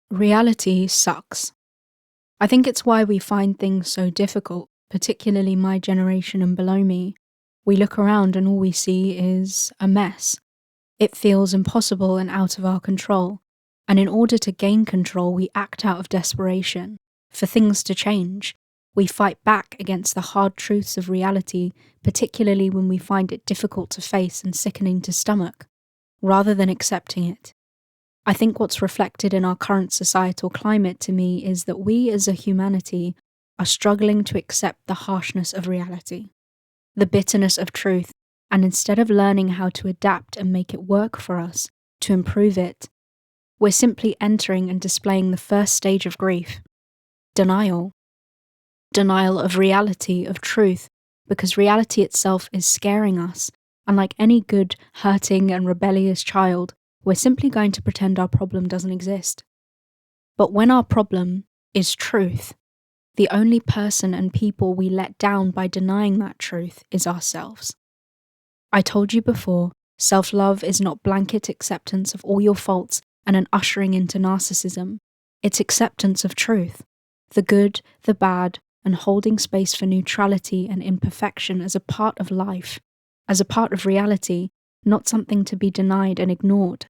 Reality sucks. I think it's why we find things so difficult, particularly my generation and below me. We look around and all we see is a mess. It feels impossible and out of our control. And in order to gain control, we act out of desperation. For things to change, we fight back against the hard truths of reality, particularly when we find it difficult to face and sickening to stomach, rather than accepting it. I think what's reflected in our current societal climate to me is that we as a humanity are struggling to accept the harshness of reality, the bitterness of truth, and instead of learning how to adapt and make it work for us, to improve it, we're simply entering and displaying the first stage of grief: denial. Denial of reality, of truth, because reality itself is scaring us, and like any good, hurting, and rebellious child, we're simply going to pretend our problem doesn't exist. But when our problem is truth, the only person and people we let down by denying that truth is ourselves. I told you before, self-love is not blanket acceptance of all your faults and an ushering into narcissism. It's acceptance of truth, the good, the bad, and holding space for neutrality and imperfection as a part of life, as a part of reality, not something to be denied and ignored.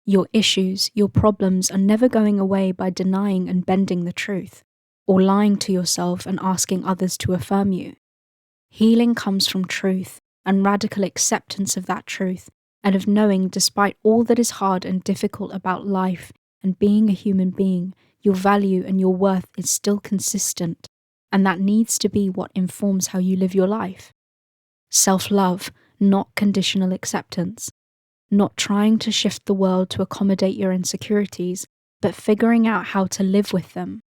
Your issues, your problems are never going away by denying and bending the truth, or lying to yourself and asking others to affirm you. Healing comes from truth and radical acceptance of that truth, and of knowing despite all that is hard and difficult about life and being a human being, your value and your worth is still consistent, and that needs to be what informs how you live your life. Self-love, not conditional acceptance. Not trying to shift the world to accommodate your insecurities, but figuring out how to live with them,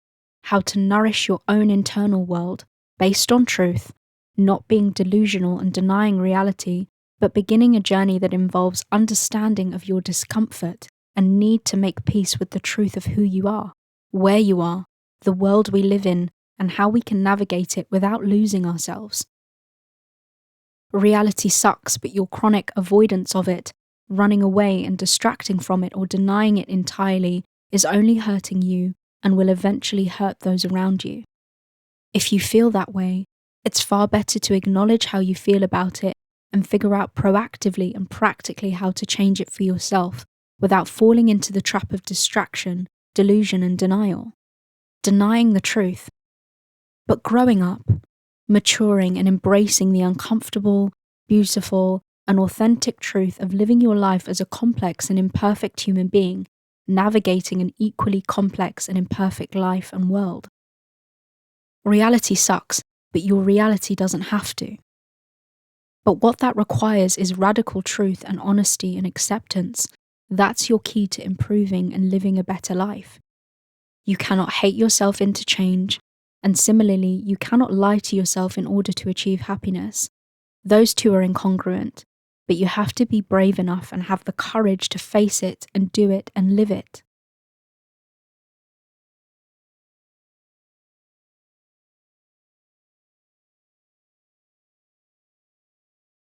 how to nourish your own internal world based on truth, not being delusional and denying reality, but beginning a journey that involves understanding of your discomfort and need to make peace with the truth of who you are, where you are, the world we live in, and how we can navigate it without losing ourselves. Reality sucks, but your chronic avoidance of it, running away and distracting from it or denying it entirely, is only hurting you and will eventually hurt those around you. If you feel that way, it's far better to acknowledge how you feel about it and figure out proactively and practically how to change it for yourself without falling into the trap of distraction, delusion, and denial. Denying the truth. But growing up, maturing and embracing the uncomfortable, beautiful, and authentic truth of living your life as a complex and imperfect human being, navigating an equally complex and imperfect life and world. Reality sucks, but your reality doesn't have to. But what that requires is radical truth and honesty and acceptance. That's your key to improving and living a better life. You cannot hate yourself into change, and similarly, you cannot lie to yourself in order to achieve happiness. Those two are incongruent, but you have to be brave enough and have the courage to face it and do it and live it.